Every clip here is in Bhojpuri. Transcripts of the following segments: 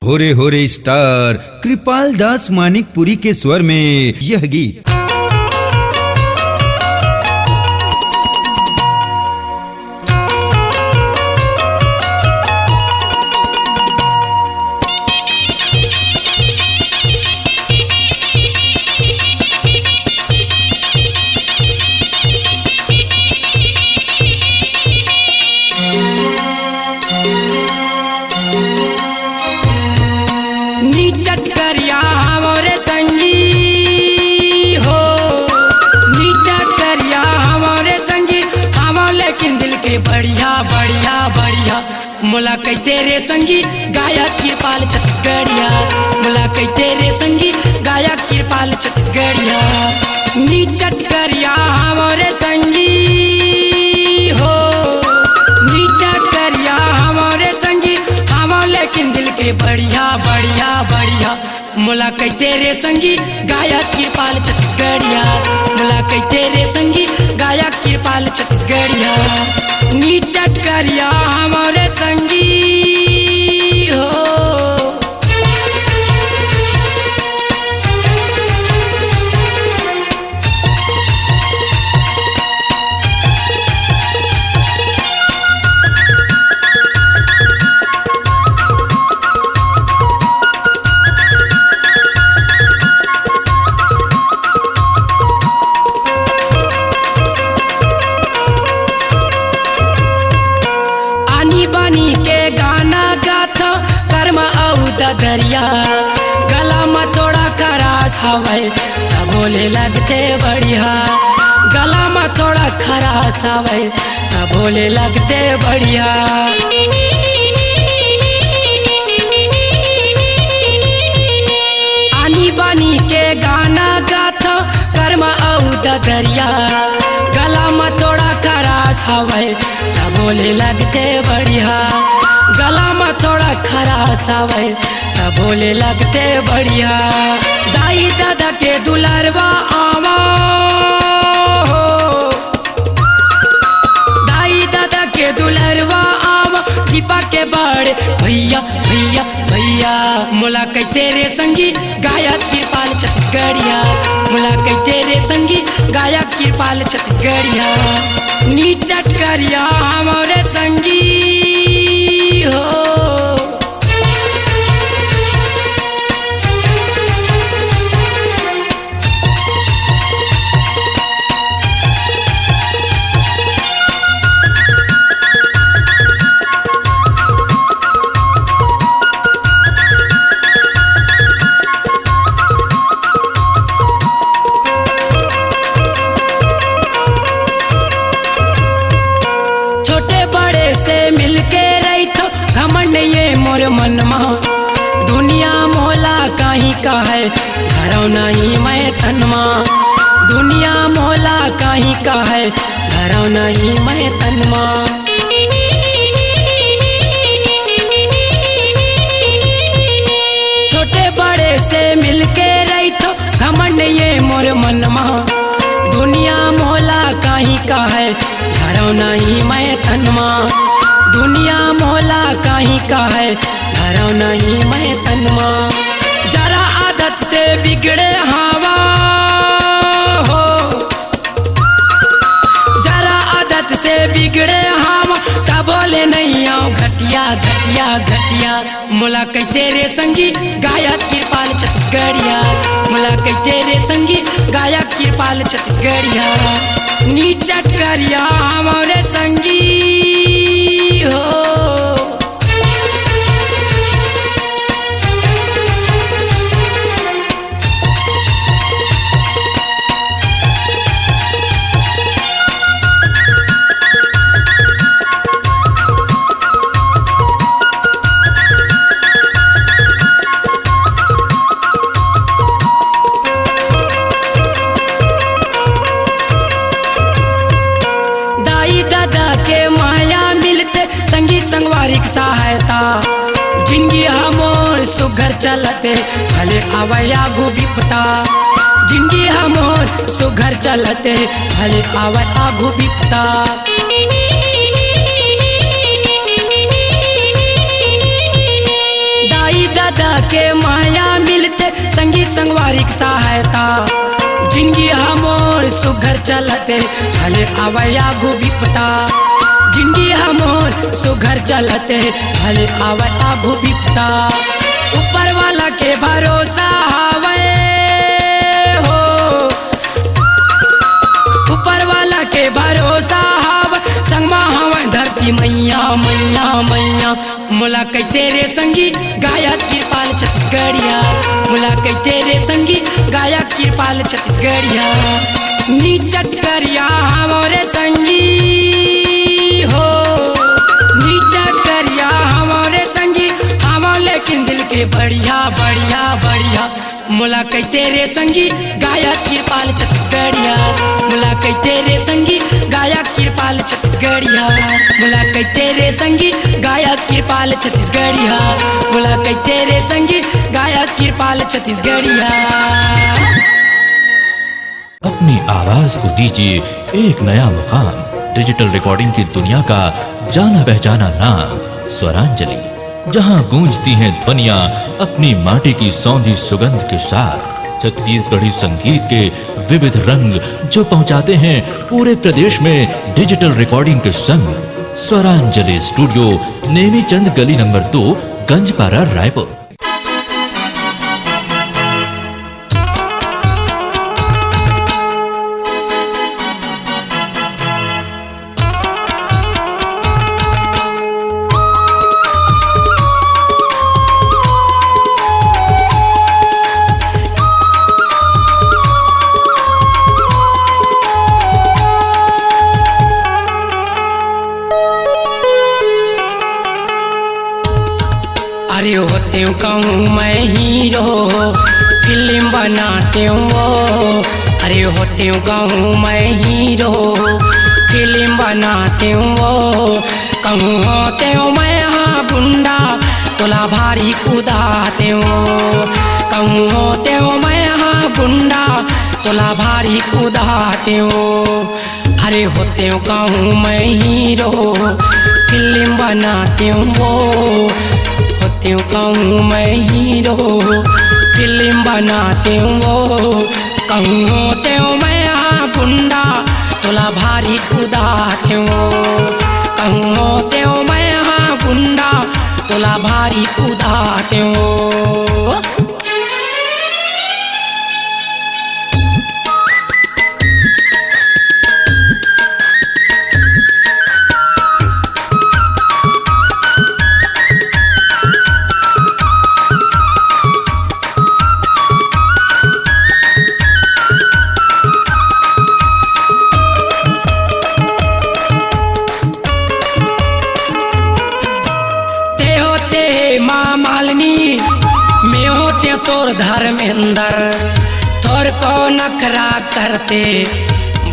होरे स्टार कृपाल दास मानिकपुरी के स्वर में यह गीत। करिया हमारे संगी हो, नीचा करिया हमारे संगी हम, लेकिन दिल के बढ़िया बढ़िया बढ़िया मुलाकात तेरे संगी गायक कृपाल छत्तीसगढ़िया, मुलाकात तेरे संगी गायक कृपाल छत्तीसगढ़िया। नीचा करिया हमारे संगी हो, नीचा करिया हमारे संगी हम, लेकिन दिल के बढ़िया बढ़िया बढ़िया मुलाकात तेरे संगी गायक कृपाल छत्तीसगढ़िया, मुलाकात तेरे संगी गायक कृपाल छत्तीसगढ़िया। नीचा करिया हमारे संगी हो। बानी के गाना गाथा कर्म दरिया, गला में थोड़ा खरास हवे तब बोले लगते बढ़िया, गला में थोड़ा खरास हवे तब बोले लगते बढ़िया। आनी बानी के गाना गाथा कर्म दरिया, गला में थोड़ा खरास हवे तब बोले लगते बढ़िया, गला में थोड़ा खरास हवे तब बोले लगते बढ़िया। दाई दादा के दुलारवा आवा हो, दाई दादा के दुलारवा आवा, दीपा के बड़े भैया भैया भैया मुलाकात तेरे संगी गायक कृपाल छत्तीसगढ़िया, मुलाकात तेरे संगी गायक कृपाल छत्तीसगढ़िया। नीचा करिया हमारे संगी हो। मोर मनमा दुनिया मोला कहीं का है घरौ नहीं मैं तनमा, दुनिया मोला कहीं का है घरौ नहीं मैं तनमा। छोटे बड़े से मिलके रही तो घमंड ये मोर मनमा, दुनिया मोला कहीं का है घरौ नहीं मैं तनमा, दुनिया मोला कहीं का है घरौ नहीं मैं तनमा। जरा आदत से बिगड़े हवा हो, जरा आदत से बिगड़े हवा तब बोले नहीं आओ घटिया घटिया घटिया मुलाकात तेरे संगी गायक कृपाल छत्तीसगढ़िया, मुलाकात तेरे संगी गायक कृपाल छत्तीसगढ़िया। नीचा करिया हमारे संगी हो। संगवारी की सहायता जिंदगी हमोर सुघर चलते भले आवया गुबिपता, जिंदगी हमोर सुघर चलते भले आवया गुबिपता। दाई दादा प्यार के माया मिलते संगी संगवारी की सहायता जिंदगी हमोर सुघर चलते भले आवया गुबिपता जिंदगी हमोर सुघर चलते भले आवया गुबिपता ऊपर वाला के भरोसा हवे हो ऊपर वाला के भरोसा हवे संगमा हवे धरती मैया मैया मैया मुलाकात तेरे संगी गायक कृपाल छत्तीसगढ़िया मुलाकात तेरे संगी गायक कृपाल छत्तीसगढ़िया नीचत करिया हमारे संगी हो नीचत करिया हमारे संगी हमारे लेकिन दिल के बढ़िया बढ़िया बढ़िया मुलाकात तेरे संगी गायक कृपाल छत्तीसगढ़िया मुलाकात तेरे संगी गायक कृपाल छत्तीसगढ़िया मुलाकात तेरे संगी गायक कृपाल छत्तीसगढ़िया मुलाकात तेरे संगी गायक कृपाल छत्तीसगढ़िया। अपनी आवाज को दीजिए एक नया मुकाम। डिजिटल रिकॉर्डिंग की दुनिया का जाना पहचाना नाम स्वरांजलि, जहां गूंजती हैं ध्वनियां अपनी माटी की सौंधी सुगंध के साथ। छत्तीसगढ़ी संगीत के विविध रंग जो पहुंचाते हैं पूरे प्रदेश में डिजिटल रिकॉर्डिंग के संग। स्वरांजलि स्टूडियो, नेमी चंद गली नंबर 2, गंजपारा, रायपुर। अरे होते हूँ कहूँ मैं हीरो फिल्म बनाते हूँ अरे होते हूँ कहूँ मैं हीरो फिल्म बनाते हूँ कहूँ होते हूँ मैं हाँ गुंडा तोला भारी कूदाते हूँ कहूँ होते हूँ मैं हाँ गुंडा तोला भारी कूदाते हूँ अरे होते हूँ कहूँ मैं हीरो फिल्म बनाते हूँ होते कहूँ मैं हीरो फिल्म बनाते हूँ कहूँ होते हूँ मैं हाँ गुंडा तोला भारी कूदाते हूँ कहूँ होते हूँ मैं हाँ गुंडा तोला भारी कूदाते हूँ। में होते तोर धर्मेंद्र तोर को नखरा करते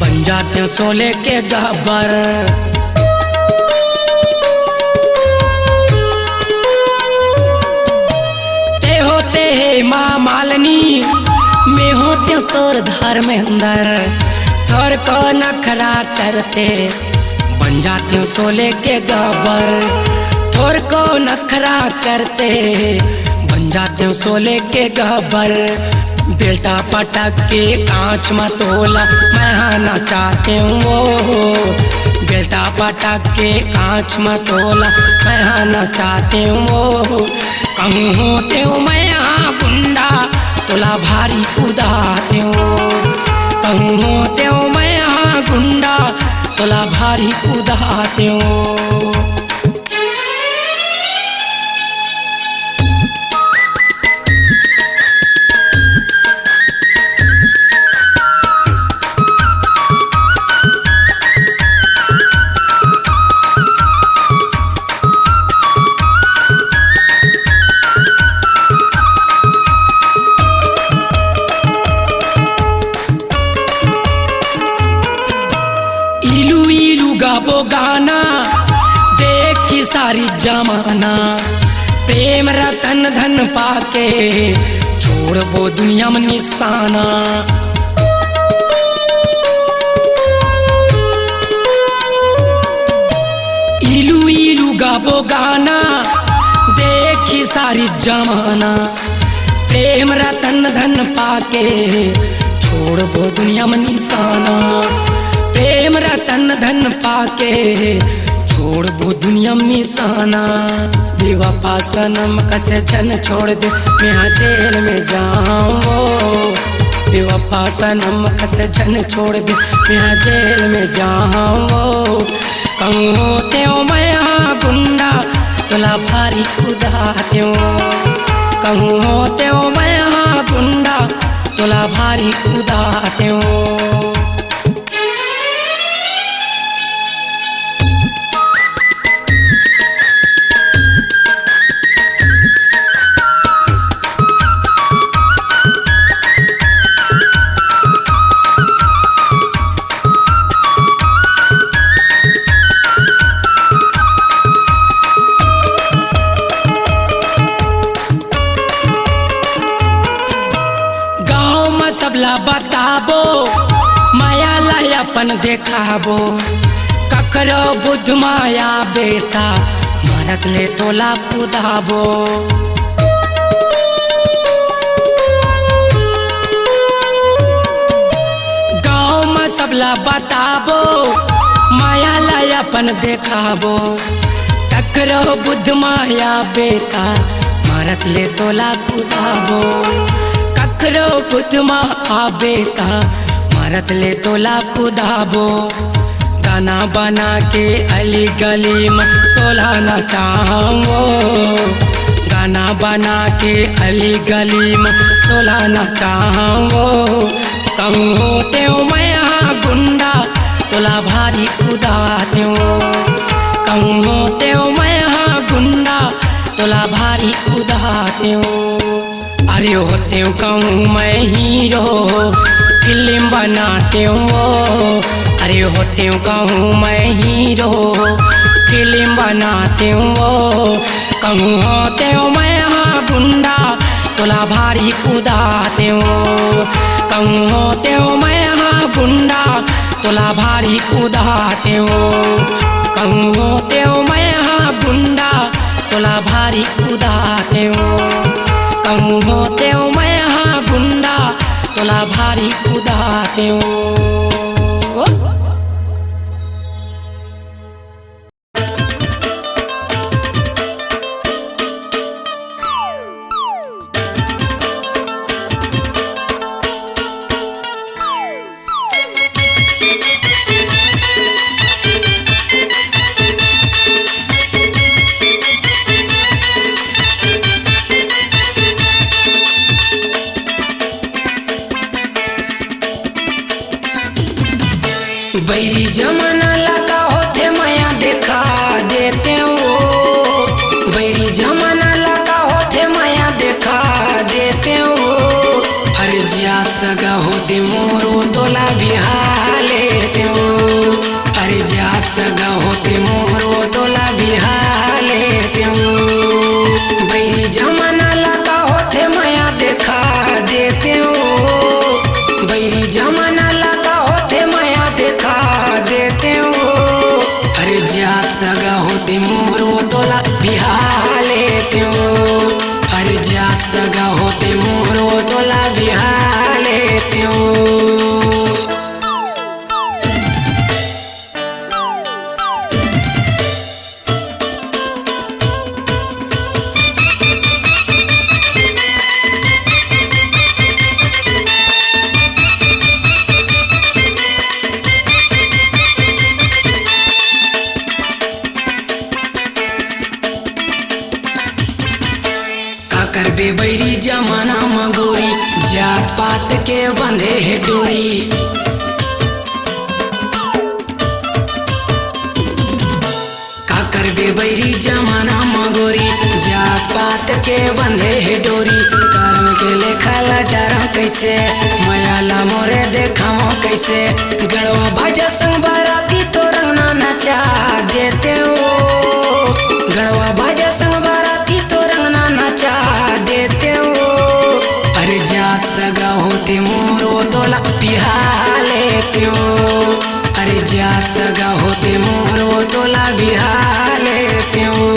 बन जाते सोले के गब्बर ते होते है माँ मालिनी में होते तोर धर्मेंद्र तोर को नखरा करते बन जाते सोले के गब्बर तोर को नखरा करते बन जाते हो सोले के गब्बर बेल्टा पटक के कांच में तोला मैं हाना चाहते हूँ बेल्टा पटक के कांच में तोला मैं हाना चाहते हूँ कहूँ होते हूँ मैं यहाँ गुंडा तोला भारी कूदाते हूँ कहूँ होते हूँ मैं यहाँ गुंडा तोला भारी कूदाते हूँ। गाबो गाना देख की सारी जमाना प्रेम रतन धन पाके छोड़बो दुनिया में निशाना इलू इलू गाबो गाना देखी सारी सारी जमाना। प्रेम रतन धन पाके छोड़बो दुनिया में निशाना। प्रेम रतन धन पाके छोड़बो दुनिया में निशाना। बेवफा सनम कसे जन छोड़ दे मैं जेल में जाऊँ। बेवफा सनम कसे जन छोड़ दे मैं जेल में जाऊँ। कहूँ त्यों मैं यहाँ गुंडा तोला भारी खुदा त्यों। कहूँ त्यों मैं यहाँ गुंडा तोला भारी खुदा त्यों। सबला बताबो माया ला अपन देखाबो। ककरो बुद्ध माया बेटा मारत ले तोला कुदाबो। गाँव में सबला बताबो माया ला अपन देखाबो। ककरो बुद्ध माया बेटा मारत ले तोला कुदाबो। ककरो बुद्ध माँ बेटा मारत ले तोला कुदाबो। गाना बना के अली गली में तोला नचाऊँ। गाना बना के अली गली में तोला नचाऊँ। कहूँ त्यों मैं यहाँ गुंडा तोला भारी खुदा त्यों। कहूँ त्यों मैं यहाँ गुंडा तोला भारी खुदा त्यों। अरे होते हूँ कहूँ मैं हीरो फिल्म बनाते हूँ। अरे होते हूँ कहूँ मैं हीरो फिल्म बनाते हूँ। कहूँ होते हूँ मैं यहाँ गुंडा तोला भारी कुदाते हूँ। कहूँ होते हूँ मैं यहाँ गुंडा तोला भारी कुदाते हूँ। कहूँ होते हूँ मैं यहाँ गुंडा तोला भारी कुदाते हूँ। कहूँ होते हो मैं यहाँ गुंडा तोला भारी कुदाते हो। बैरी जमाना लगा होते माया देखा देते हो। बैरी जमाना लगा होते माया देखा देते हो। हर जात सगा होते मोरो तोला बिहा लेते हो। हर जात सगा होते मोरो तोला बिहा लेते हो। बैरी जमाना लगा होते माया देखा देते हो। बैरी जमाना लगा होते माया देखा देते हो। अरे जात सगा होते मोरो तोला बिहा लेते हो। अरे जात सगा होते मोरो तोला बिहा लेते हो। करबे बैरी जमाना मगोरी जात पात के बंधे है डोरी। का करबे बैरी जमाना मगोरी जात पात के बंधे है डोरी। कर्म के लेखा लटर कैसे मयाला मोरे देखाओ कैसे। गड़वा बाजा संग बाराती तो रंगना नचा देते हो। गड़वा बाजा संग बाराती तो रंगना नचा देते हो। अरे जात सगा होते मोरो तोला बिहा लेते हो। अरे जात सगा होते मोरो तोला बिहा लेते हो।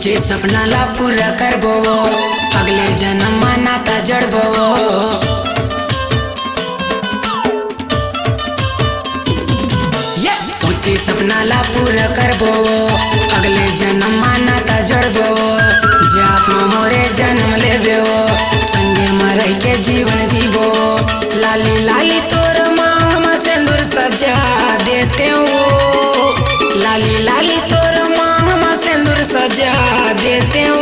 सोचे सपना ला पूरा करबो अगले जन्म में नाता जड़बो सोचे सपना ला पूरा करबो अगले जन्म में नाता जड़बो जात में मोरे जन्म लेबो संगे में रह के जीवन जीवो लाली लाली तोर मांग में सिंदूर सजा देते हो लाली लाली तोर मांग में सिंदूर सजा देते हो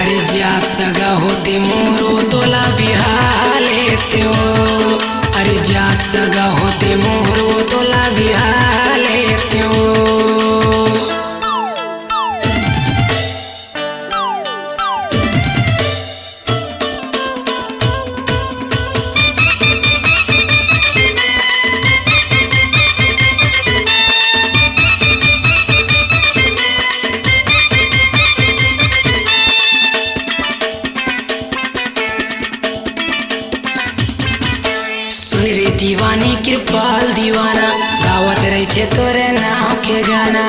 अरे जात सगा होते मोरो तोला बिहा लेते हो अरे जात सगा होते मोरो तोला बिहा लेते हो दीवानी कृपाल दीवाना गावत रहते तोरे नाम के गाना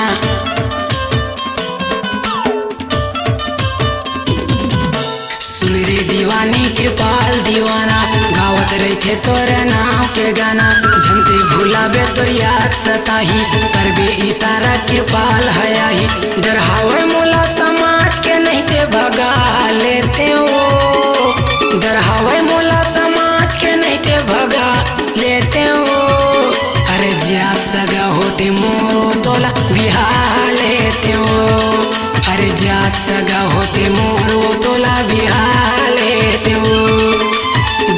सुन रे दीवानी कृपाल दीवाना गावत रहते तोरे नाम के गाना झंते भुलाबे तोर याद सताही करबे इशारा कृपाल हयाही डरहावे मोला समाज के नहीं ते भगा लेते हो डरहावे मोला समाज के नहीं ते भगा लेते हो अरे जात सगा होते मोरो तोला बिहा लेते हो अरे जात सगा होते मोरो तोला बिहा लेते हो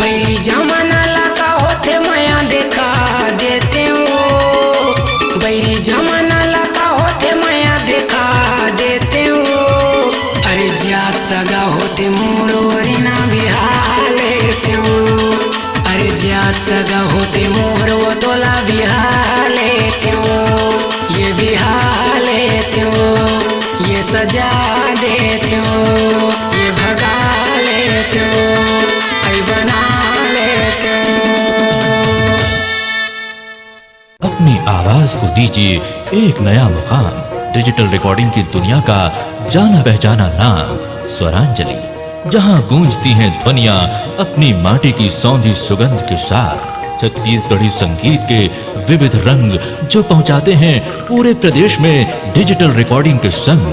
बैरी जमाना लाका होते माया देखा देते हो बैरी जमाना लाका होते माया देखा देते हो अरे जात सगा होते मोरो रीना बिहा लेते हो अरे जात सगा होते मोरो तोला बिहा लेते हो ये बिहा लेते हो ये सजा देते हो ये भगा लेते हो ऐ बना लेते हो अपनी आवाज को दीजिए एक नया मुकाम डिजिटल रिकॉर्डिंग की दुनिया का जाना पहचाना नाम स्वरांजलि जहां गूंजती हैं ध्वनियां अपनी माटी की सौंधी सुगंध के साथ छत्तीसगढ़ी संगीत के विविध रंग जो पहुंचाते हैं पूरे प्रदेश में डिजिटल रिकॉर्डिंग के संग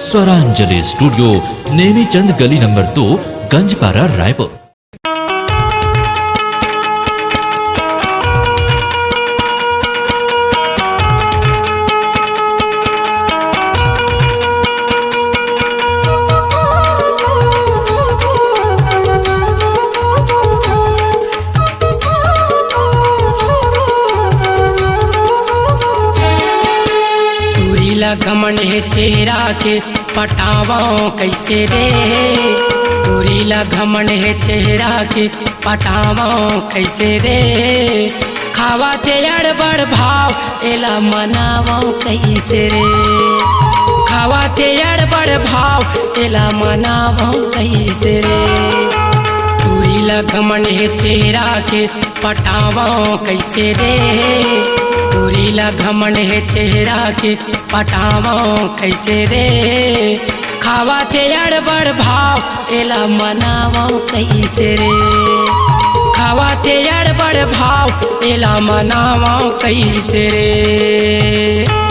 स्वरांजलि स्टूडियो नेमीचंद गली नंबर 2 गंजपारा रायपुर। घमंड है चेहरा के पटावाओ कैसे रे गोरीला घमंड है चेहरा के पटावाओ कैसे रे खावा ते अड़बड़ भाव एला मनावाओ कैसे रे खावा ते अड़बड़ भाव एला मनावाओ कैसे रे गोरीला घमंड है चेहरा के पटावाओ कैसे रे गोरीला घमंड है चेहरा के पटावाओ कैसे रे खावा ते अड़बड़ भाव एला मनावाओ कैसे रे खावा ते अड़बड़ भाव एला मनावाओ कैसे रे।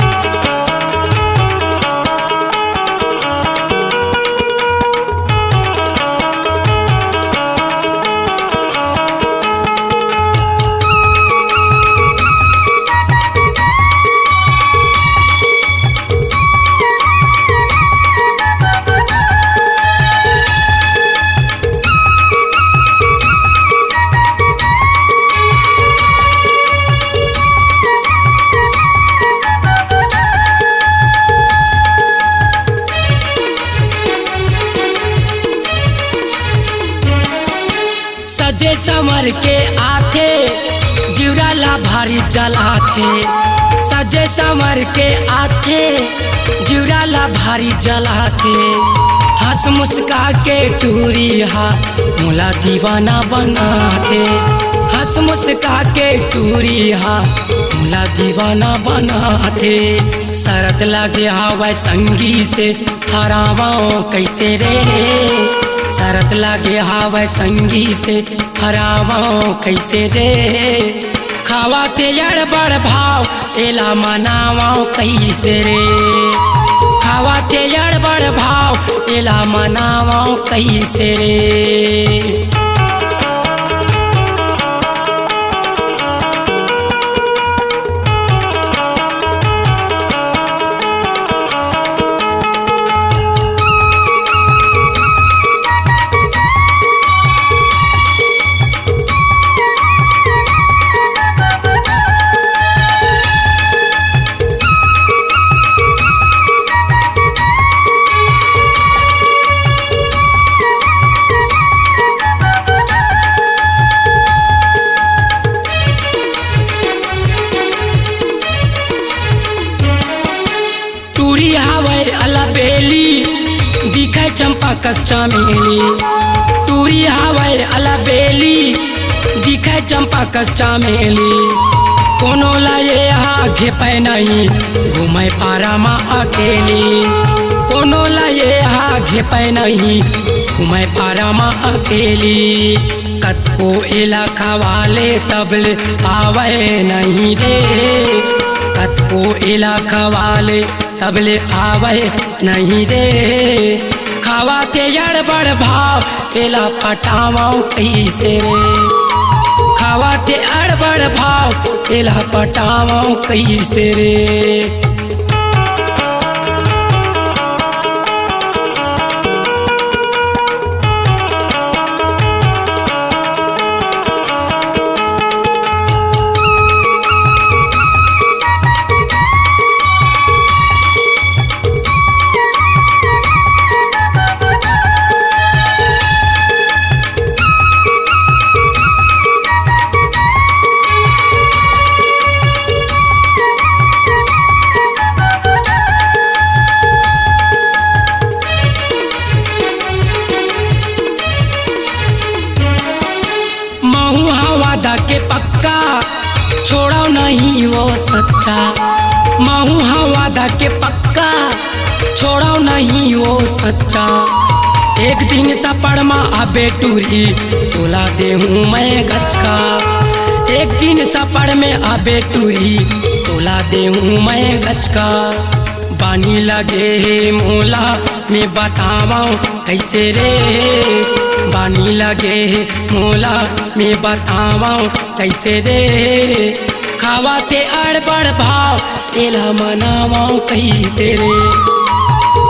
संवर के आथे जिवराला भारी जलाथे सजे संवर के आथे जिवराला भारी जलाथे हंस मुस्का के टूरी हा मोला दीवाना बनाते हंस मुस्का के टूरी हा मुला दीवाना बनाते। शरत लगे हवा संगी से हरावाओ कैसे रे, शरत लगे हवा संगी से हरावाओ कैसे रे। खावाते अड़बड़ भाव एला मनावाओ कैसे रे, खावाते अड़बड़ भाव एला मनावाओ कैसे रे। टूरी हवे अलबेली दिखे चंपा कस चमेली, टूरी हवे अलबेली दिखे चंपा कस चमेली। कोनो लाए हा घेपै नहीं घूमे पारा माँ अकेली, कोनो लाए हा घेपै नहीं घूमे पारा माँ अकेली। कतको एला खवाले तबले आवे नहीं रे, कतको एला खवाले तबले आवे नहीं रे। खावाते अड़बड़ भाव एला पटावाओ कैसे रे, खावाते अड़बड़ भाव एला पटावाओ कैसे रे। वादा के पक्का छोड़ो नहीं वो सच्चा, महू हाँ वादा के पक्का छोड़ो नहीं वो सच्चा। एक दिन सपड़ माँ आबे टूरी तोला दे हूँ मैं गचका, एक दिन सपड़ में आबे टूरी तोला दे हूँ मैं गचका। बानी लगे है मोला मैं बतावाऊँ कैसे रे, बानी लगे है मोला मैं बतावाऊँ कैसे रे। खावाते अड़बड़ भाव एला मनावाऊँ कैसे रे,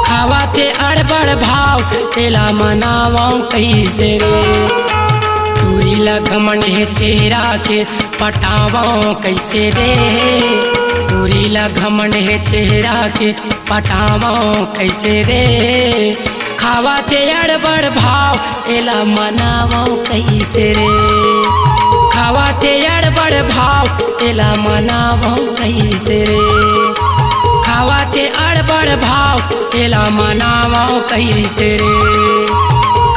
खावाते अड़बड़ भाव एला मनावाऊँ कैसे रे। टूरी लगमन है चेहरा के पटावाऊँ कैसे रे, टूरी लगमन है चेहरा के पटावाऊँ कैसे रे। खावाते अड़बड़ भाव एला मनावाऊँ कैसे रे, खावाते अड़बड़ भाव एला मनावाऊँ कैसे रे। खावाते अड़बड़ भाव एला मनावाऊँ कैसे रे,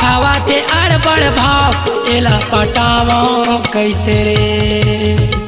खावाते अड़बड़ भाव एला पटावाऊँ कैसे रे।